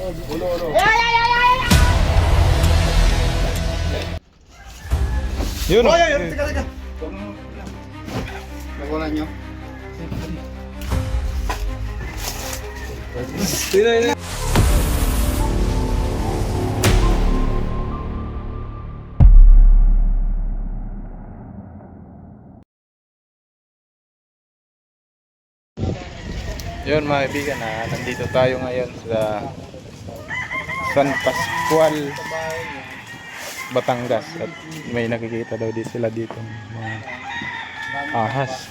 Ulo. Yun. Ay, teka. Nakuha nyo. Yun mga kaibigan, nandito tayo ngayon sa San Pascual, Batangas, at may nakikita daw sila dito mga ahas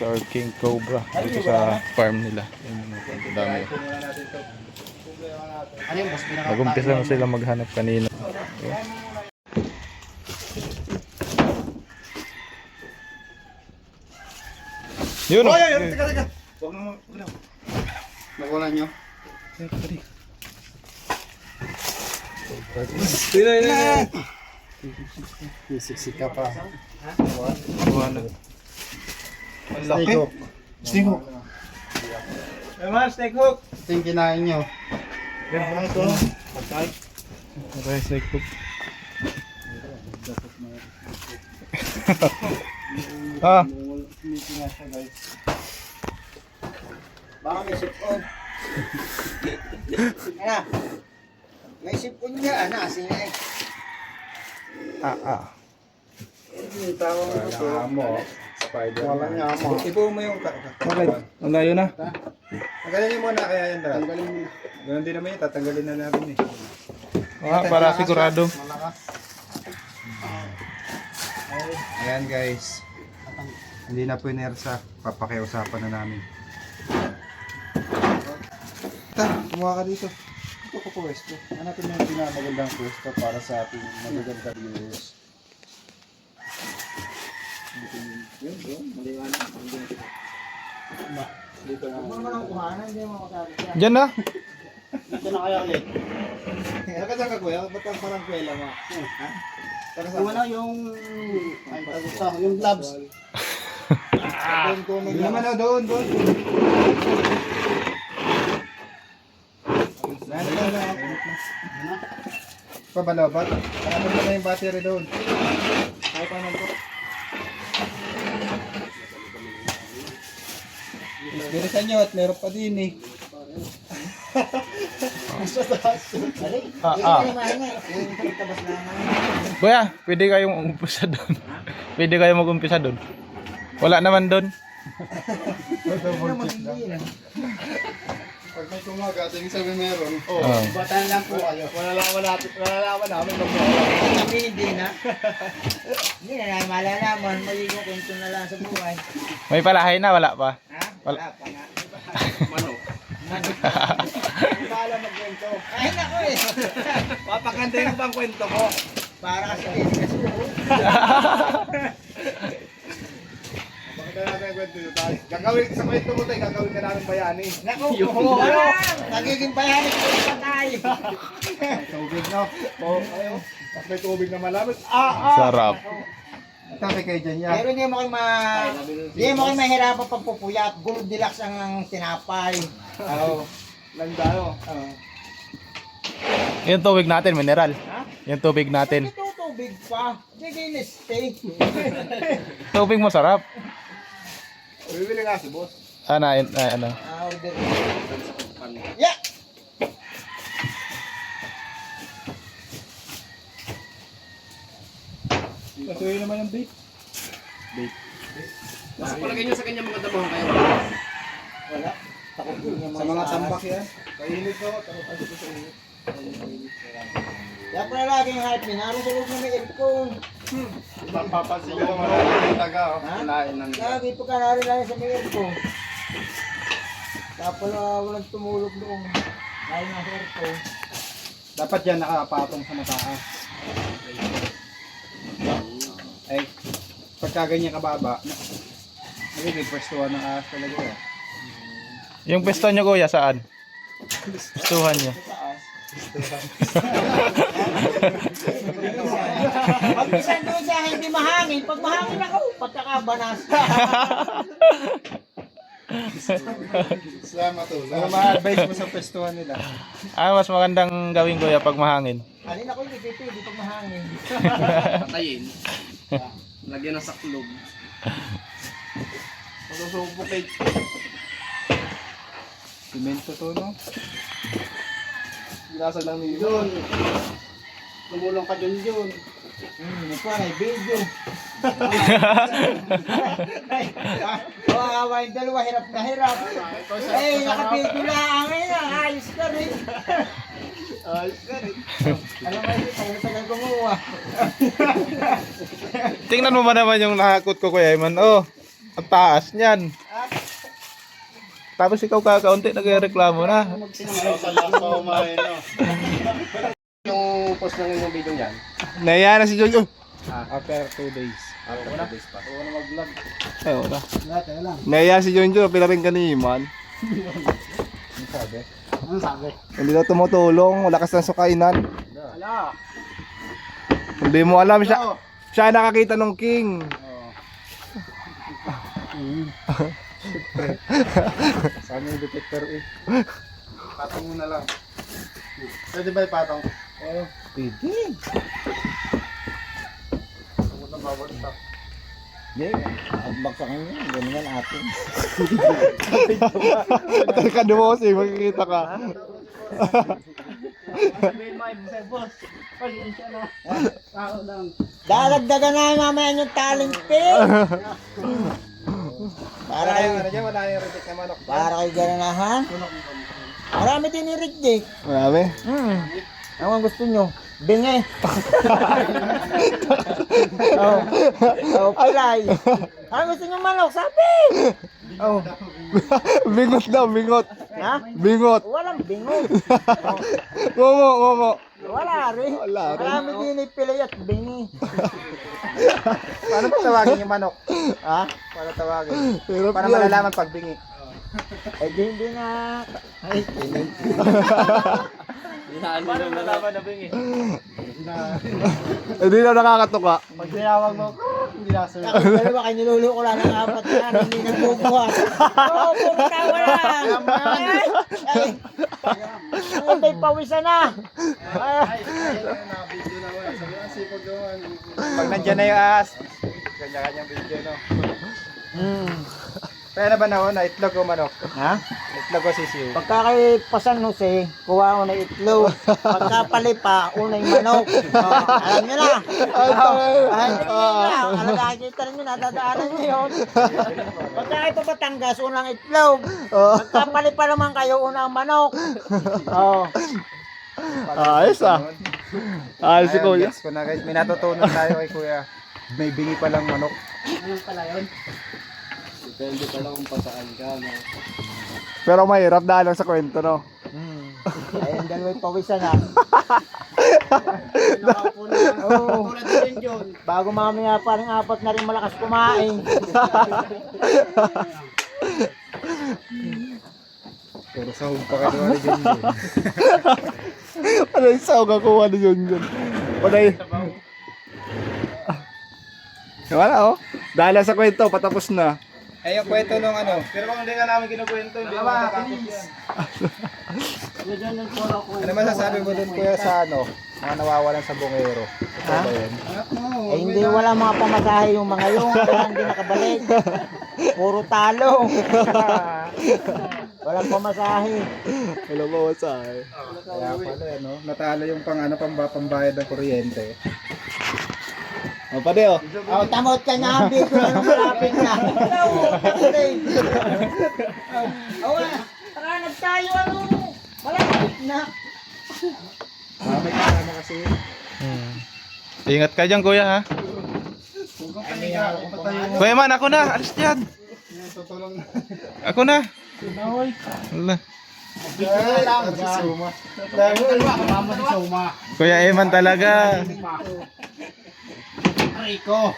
or king cobra dito sa farm nila. Yun, mga dami. Nag-umpisa na sila maghanap kanina. Okay. Yun. Ay, teka. Huwag na mo. Nakuha nyo. Siksik ka pa. Snake hook. Snake hook. Ito yung kinain nyo. Okay, snake hook. Baka may sipon. May sipon niya. Asin eh. Walang nyamo. Ipo mo yung Bakit? Ang layo na. Tanggalin mo na kaya yan dahil. Ganun din naman yun, tatanggalin na natin eh. Para sigurado. Ayan guys. Hindi na po inersa. Papakiusapan na namin. Kumuha ka dito. Ito ko pwesto. Hanapin mo yung pinamagandang pwesto para sa ating magaganda viewers. Diyan na. Ito na kaya ulit. Saan ka kuya? Ba't ang parang kwela mo? Yung ano, yung gloves. Hindi naman na doon. Pabalabat. Hanapin mo na yung battery doon. Kahit anong po. Bilisan nyo at meron pa din eh. Kuya, pwede kayong mag-umpisa doon. Pwede kayong mag-umpisa doon. Wala naman doon. Pag may tumaga, tingin sabi meron. Batan lang po kayo. Malalaman namin pag Kami hindi na. Hindi na malalaman. Magiging kwento na lang sa buhay. May palahay na, wala pa. Ha? Wala pa nga. Manok. Hindi ba alam magkwento? Ay nako eh. papakantayin ko bang kwento ko? Para kasi kasi Bakit natin kwento nyo tayo? Gagawin sa kwento mo tayo, gagawin ka namin bayani. nako. Ano? Nagiging bayani ko sa patay. Tubig no? Oo, ayaw. Tapos may tubig na malamig. Sarap. Sabi kayo dyan yan. Pero hindi mo kayo mahirapan pagpupuyat. Goldilocks ang tinapay. Oo. Landalo. Yung tubig natin, mineral. Ha? Yung tubig natin. Ito tubig pa. Hindi steak. Tubig mo sarap. Bibili nga si boss. Ano? Order. Yeah. Pasuyo naman yung bait. Mas palagay nyo sa kanya mga damuhan kayo. Wala. Takot din yung Sa mga tambak yan. Kainit ako. Takot ako sa init. Kaya pala laging hype niya. Naroon sa loob na may aircon. Papapansin nyo naman natin yung taga. Ha? Kinain ng... Lagi pa ka naroon lang sa may aircon. Kaya pala walang tumulog doon. Lagi nga sa aircon. Dapat yan nakapatong sa mataas. Ay, pagka ganyan kababa, magiging pwestuhan ng ahas talaga eh. Yung pesto nyo kuya, saan? Pestuhan nyo. Pag isan doon sa hindi mahangin, pag mahangin ako, pagkakabanas. Salamat to. Ano ma-advise mo sa pwestuhan nila? Mas magandang gawin kuya pag mahangin. Alin ako hindi pipili pag mahangin. Patayin. Lagyan ng saklog. Magsusuffocate. Simento to, no? Ginasag lang ni John. Tumulong ka John. Ito ay video. Awa yung dalawa, hirap na hirap. Eh, nakapigil lang ngayon. Ayos ka rin. Alam mo ito, tagal gumawa. Tingnan mo ba naman yung nakakot ko kuya Iman? Oh, ang taas niyan. Tapos ikaw kakaunti nagreklamo na. Yung post ng inyong video niyan. Naiya na si Jojo. After 2 days. Ako na. Ako na mag-vlog. Ay, wala. Tayo lang. Naiya si Jojo, pilaring ka ni Iman. Ano sabi? Ano sabi? Hindi daw tumutulong, malakas ng sukainan. Ala. Hindi mo alam siya nakakita ng king. Saan yung detector eh? Patong mo na lang. Pwede ba ipatong? Oo. Pwede. Huwag na babagsak. Hindi. Ang bagsakin niya. Ganun nga atin. Tal ka dumo kasi makikita ka. Dadagdagan na mamaya yung talent pin. Para kayo, Ano dyan? Wala yung retik na manok. para kayo ganahan. Marami din i-reject. Marami. Ano ang gusto nyo? Bingi. Oh. Oh, pilay. Ano gusto nyo manok? Sabi! Oh. Bingot daw, bingot. Ha? Bingot. Walang bingo. Momo. Wala rin. Wala rin. Marami din i-pilay at bingi. Paano ba tawagin yung manok? Ha? Paano tawagin? Hirap Para yan. malalaman pag bingi. Eh di hindi na. Ay, Paano malaman na bingi? Hindi na nakakatuka. Pag tinawag mo, hindi nakasunod. ako dalawa kayo niluluko lang ng apat na hindi nagbubuhat. Oo, puro tawa lang. Ay, ay, pawisan na. Ay, Naka-video na wala. Sabi ang sipag gawan. Pag nandyan na yung ahas, kanya-kanyang video, no? Kaya na ba na itlog o manok? Ha? Itlog o sisiw? Pagka kay Pasan Jose, kuha ko na itlog. Pagka palipa, unay manok. Oh, alam nyo na. Alam nyo na. Nakikita rin nyo, nadadaanan nyo yun. Pagka kay Pabatangas, unang itlog. Pagka palipa naman kayo, unang manok. Oh. Ayos ah. Ayos si kuya. Gets ko na guys, may natutunan tayo kay kuya. May bingi palang manok. Depende pala kung pasaan ka. No? Pero mahirap dahil lang sa kwento, no? Ayun, dalawa'y pawisan na. Oo. Tulad din John. Bago mamaya parang apat na rin malakas kumain. Puro sahog pa ka doon ni Junjun. Ano yung sawag ako? Ano yun? Panay. Wala oh. Dahil lang sa kwento, patapos na. Ay, yung kwento nung ano. Pero kung hindi ka namin kinukwento, hindi naman matatapos yan. Ano masasabi mo dun kuya sa ano? Mga nawawalan sa bungero. Ito Ha? ba yun? Eh, hindi wala mga pamasahe yung mga yung kaya hindi nakabalik. Puro talo. Walang pamasahe. Wala ba masahe? Kaya pala ano, natalo yung pambayad ng kuryente. O, pade oh. Oh, tamot ka na, dito na nung malapit na. Wala. Tara, nagtayo ano. Malapit na. May kasama kasi. Ingat ka dyan, kuya, ha? Kuya man, ako na. Alis dyan. Tutulong na. Ako na. Wala. Kuya Eman talaga. Rico.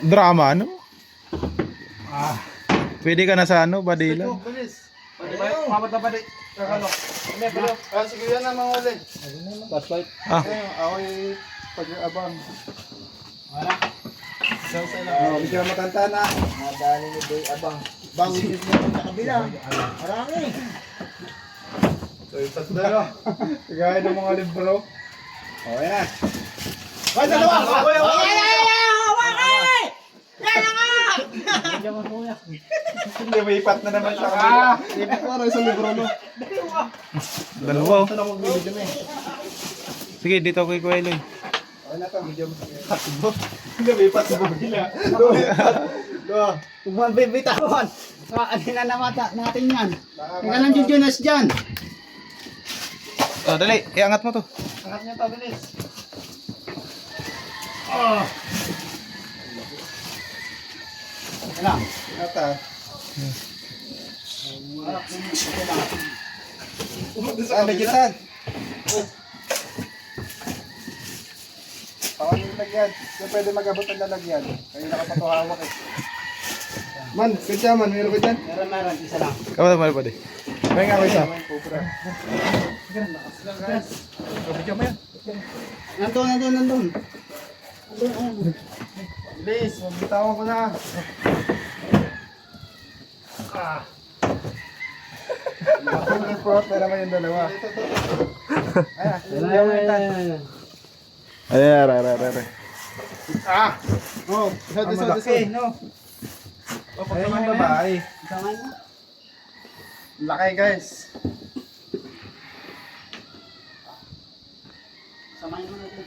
Drama, ano? Pwede ka na sa ano, Badila. Bilis. Mamatay pa di. Kakalok. Sige yan na mga uli. Ah. Ako'y pag-abang. Oh, medyo matanta na. Nadali ni Boy Abang. Bangin mo sa kabila. Marami. So, yung tatlo, no? Kagaya ng mga libro. Oh, ayan. Ay, dalawa! Hindi, may ipat na naman siya. Ipat ko na isang libro, no? Dalawa. oh. Ito na magbibigyan eh. Sige, dito kay Kuya Eloy. Okay na to, medyo masakit. Hindi, may ipat sa bumila. Huwag mo bibitawan. Kanina na mata natin yan. Teka lang yung Jonas dyan. Oh, dali. Iangat mo to. Angat niya to, bilis. Teka lang. Angat ah. Ah, may gitan. Pawan yung lagyan. Kaya pwede mag-abot ang lalagyan. Kayo nakapatuhawak eh. Man, kaya man, meron ka dyan? Meron. Isa lang. Kamu pa pa di. Kaya nga ko isa. Nandun. Bilis, bitawan ko na. Ako na yung prot, pero naman yung dalawa. Ayan, Ay. Ah! Oh, isa. No? Ayan yung babae. Kamay mo. Laki guys. Samayin mo natin.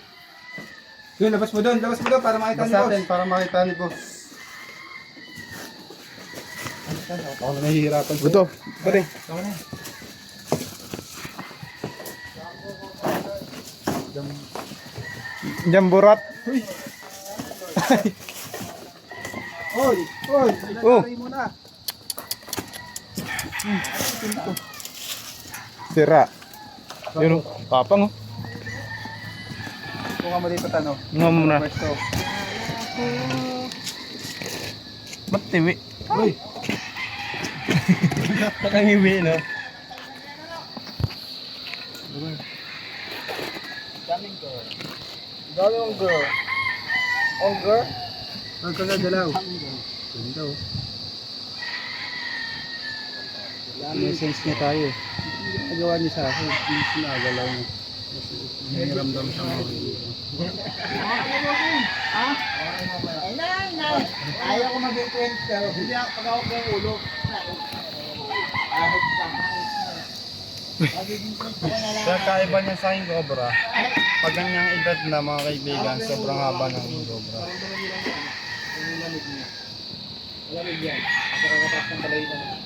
Yun, labas mo doon para makita ni boss. Para makita ni boss. Ako na nahihirapan. Buto. Pare. Jamburat. Oy! Oh. Lagay mo na. Sira. Yun oh. Tapang oh. Kuha mo dito tano. Nga muna. Pwesto. Matiwi. Uy! Nakangiwi no. Daming girl. Onger? Ang kanya dalaw. Ganda oh. May sense niya tayo. Nagawa niya sa akin. Hindi siya nagalaw niya. Hiniramdam sa mga. Ayaw ko mag-kwento. Hindi ako pag ako ng ulo. Kaya kaiba niya sa aking cobra. Pag ganyang edad na mga kaibigan, sobrang haba ng cobra.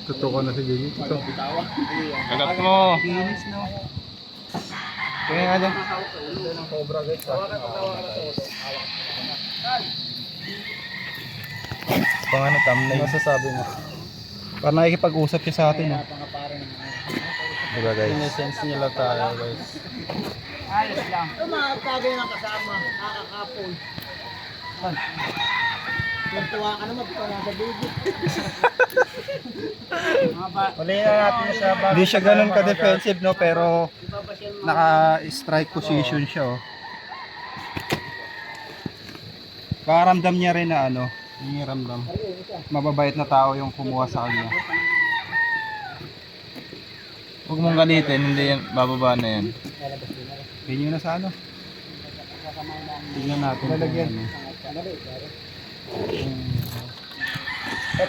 Totoo na si Jenny. Kagat mo. Kaya nga dyan. Cobra guys. Pang ano, thumbnail. Masasabi mo. Parang nakikipag-usap siya sa atin. Eh. Diba guys? Sense niya lang tayo guys. Ayos lang. Ito mga kagay ng kasama. Nakakapon. Tuwa ka naman. Ito nasa baby. Uli na natin siya. Hindi siya ganun ka-defensive no, pero naka-strike position siya oh. Paramdam niya rin na ano, yung ramdam. Mababait na tao yung kumuha sa kanya. Huwag mong galitin, hindi yan, bababa na yan. Tingnan na sa ano. Tingnan natin. Lalagyan.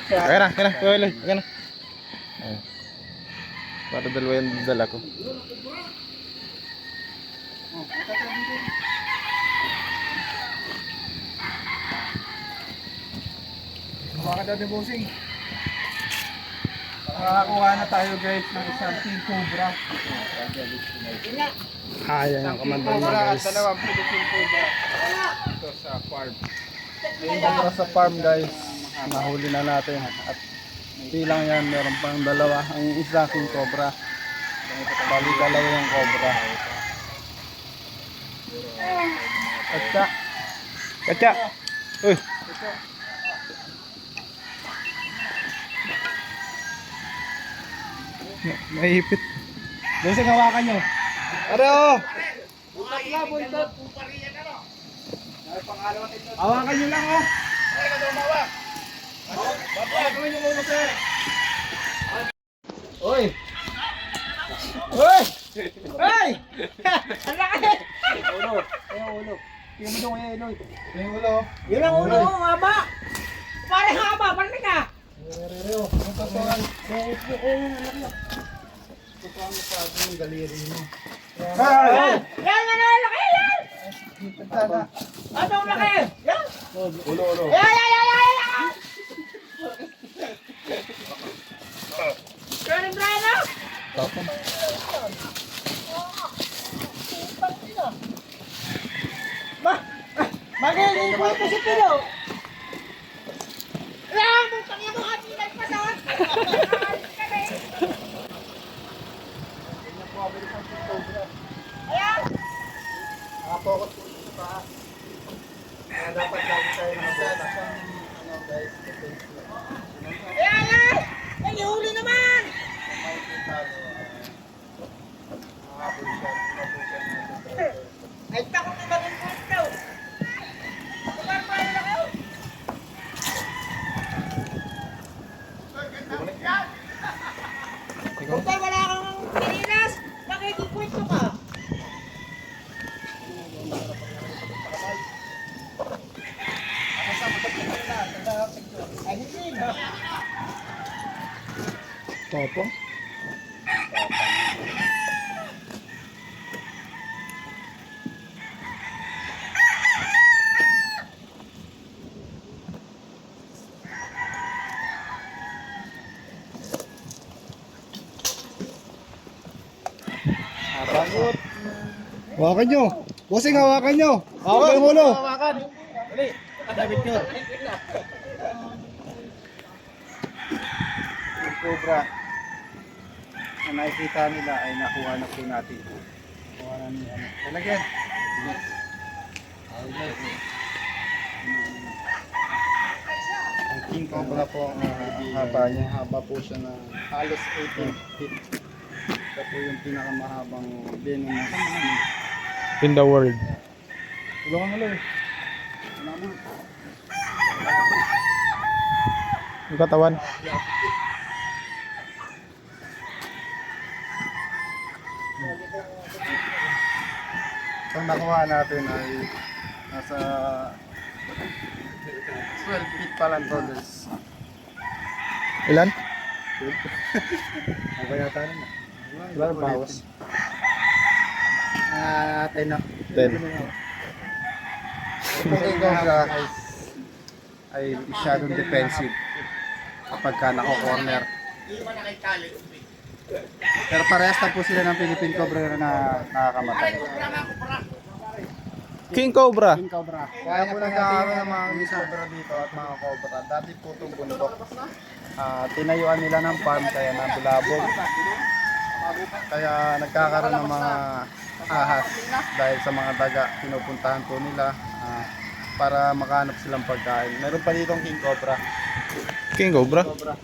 Kaya na, Kuya Eloy, kaya na. Ay. Para dalawa yung dala ko. Baka dati bossing. Nakakuha na tayo guys ng isang King Cobra. Ayan ang commander niya guys. Dalawang Philippine Cobra. Ito sa farm. Yung Cobra sa farm guys. Nahuli na natin. At bilang yan, meron pang dalawa. Ang isa King Cobra. Bali dalawa yung Cobra. Katsa. Katya! Uy! Naipit. Doon sa hawakan nyo. Ano? Hawakan nyo lang oh. Tingnan mo doon kaya Eloy. Yung ulo. Yun ang ulo ko, haba. Parang haba, parang ka. Reo. Ang tatuan. Tatuan mo pa yung galiri mo. Yan, laki yan. Ano ang laki? Yan. Ulo. Yan. Kaya Brian na. Magaling po ito si Pilo. Lang, butang yung mga tinag pa sa ayan. Focus po sa taas. Kaya dapat lagi tayo nakabota. Ano guys, Ayan. Ay, huli naman. Ay, takot na maging punto. Tuman pa rin ako. Punta, wala kang pinilas. Nakikikwento ka. Ay, hindi na. Topo. Hawakan nyo. Bossing, hawakan nyo. Hawakan yung ulo. Hawakan. Uli. David Yor. Yung cobra na nakikita nila ay nakuha na po natin. Nakuha na niya. Talagyan. Ang king cobra po ang haba niya. Haba po siya na halos 18 feet. Ito po yung pinakamahabang venom na In the world. tulungan mo lang. Yung katawan. Ang nakuha natin ay nasa 12 feet pa lang to guys. Ilan? Ano yata na? Wala na bawas. Atay na. 10. Ito king cobra ay masyadong defensive kapag ka nako-corner. Pero parehas na po sila ng Philippine Cobra na nakakamatay. King Cobra. King Cobra. Kaya po nagkakaroon ng mga cobra dito at mga cobra. Dati po itong bundok. Tinayuan nila ng farm kaya nabulabog. Kaya nagkakaroon ng mga ahas dahil sa mga daga. Pinupuntahan po nila para makahanap silang pagkain. Meron pa ditong King Cobra. King Cobra. Cobra.